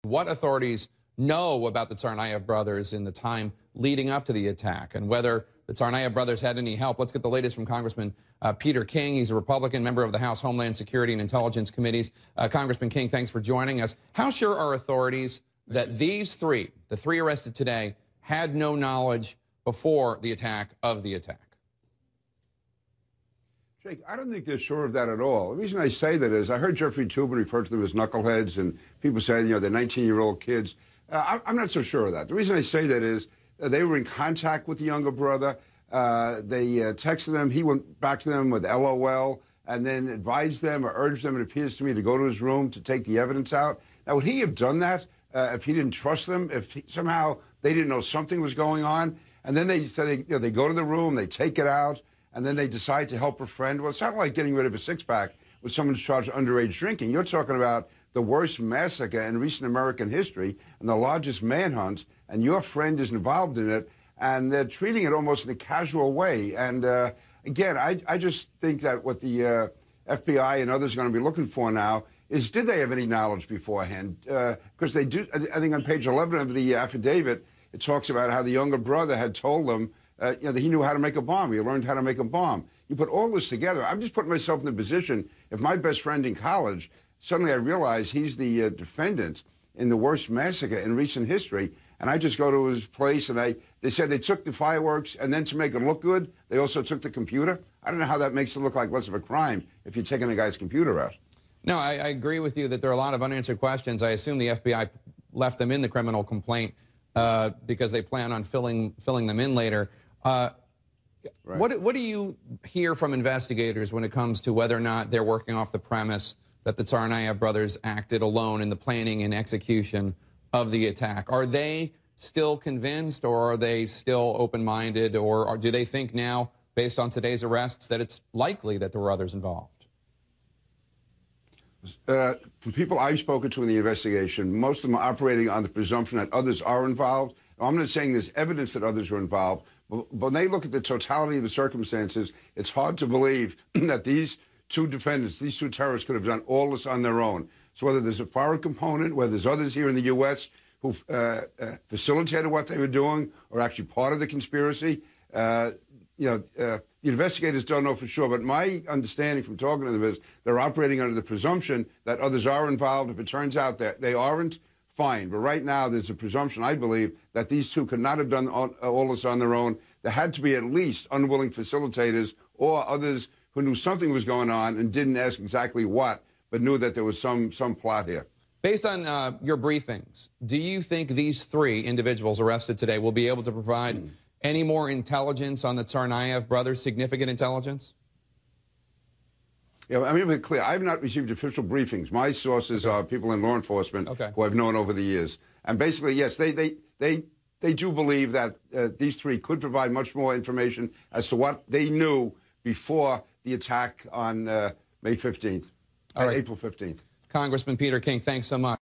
what authorities know about the Tsarnaev brothers in the time leading up to the attack, and whether the Tsarnaev brothers had any help. Let's get the latest from Congressman Peter King. He's a Republican member of the House Homeland Security and Intelligence Committees. Congressman King, thanks for joining us. How sure are authorities that these three, the three arrested today, had no knowledge before the attack of the attack? Jake, I don't think they're sure of that at all. The reason I say that is I heard Jeffrey Toobin refer to them as knuckleheads, and people say, you know, they're 19-year-old kids. I'm not so sure of that. The reason I say that is they were in contact with the younger brother. They texted them. He went back to them with LOL and then advised them or urged them, it appears to me, to go to his room to take the evidence out. Now, would he have done that if he didn't trust them, if somehow they didn't know something was going on? And then they said they go to the room, they take it out, and then they decide to help a friend. Well, it's not like getting rid of a six-pack when someone's charged with underage drinking. You're talking about the worst massacre in recent American history and the largest manhunt, and your friend is involved in it, and they're treating it almost in a casual way. And again, I just think that what the FBI and others are going to be looking for now is, did they have any knowledge beforehand? Because they do. I think on page 11 of the affidavit, it talks about how the younger brother had told them you know, that he knew how to make a bomb. He learned how to make a bomb. You put all this together. I'm just putting myself in the position, if my best friend in college, suddenly I realize he's the defendant in the worst massacre in recent history, and I just go to his place, and they said they took the fireworks, and then to make it look good, they also took the computer. I don't know how that makes it look like less of a crime if you're taking the guy's computer out. No, I agree with you that there are a lot of unanswered questions. I assume the FBI left them in the criminal complaint because they plan on filling them in later. Right. What do you hear from investigators when it comes to whether or not they're working off the premise that the Tsarnaev brothers acted alone in the planning and execution of the attack? Are they still convinced, or are they still open-minded, or do they think now, based on today's arrests, that it's likely that there were others involved? From people I've spoken to in the investigation, most of them are operating on the presumption that others are involved. I'm not saying there's evidence that others are involved, but when they look at the totality of the circumstances, it's hard to believe that these two defendants, these two terrorists, could have done all this on their own. So whether there's a foreign component, whether there's others here in the U.S. who facilitated what they were doing or actually part of the conspiracy, the investigators don't know for sure. But my understanding from talking to them is they're operating under the presumption that others are involved. If it turns out that they aren't, fine. But right now, there's a presumption, I believe, that these two could not have done all this on their own. There had to be at least unwilling facilitators or others who knew something was going on and didn't ask exactly what, but knew that there was some plot here. Based on your briefings, do you think these three individuals arrested today will be able to provide any more intelligence on the Tsarnaev brothers, significant intelligence? Yeah, I mean, to be clear, I have not received official briefings. My sources are people in law enforcement who I've known over the years. And basically, yes, they do believe that these three could provide much more information as to what they knew before the attack on May 15th, April 15th. Congressman Peter King, thanks so much.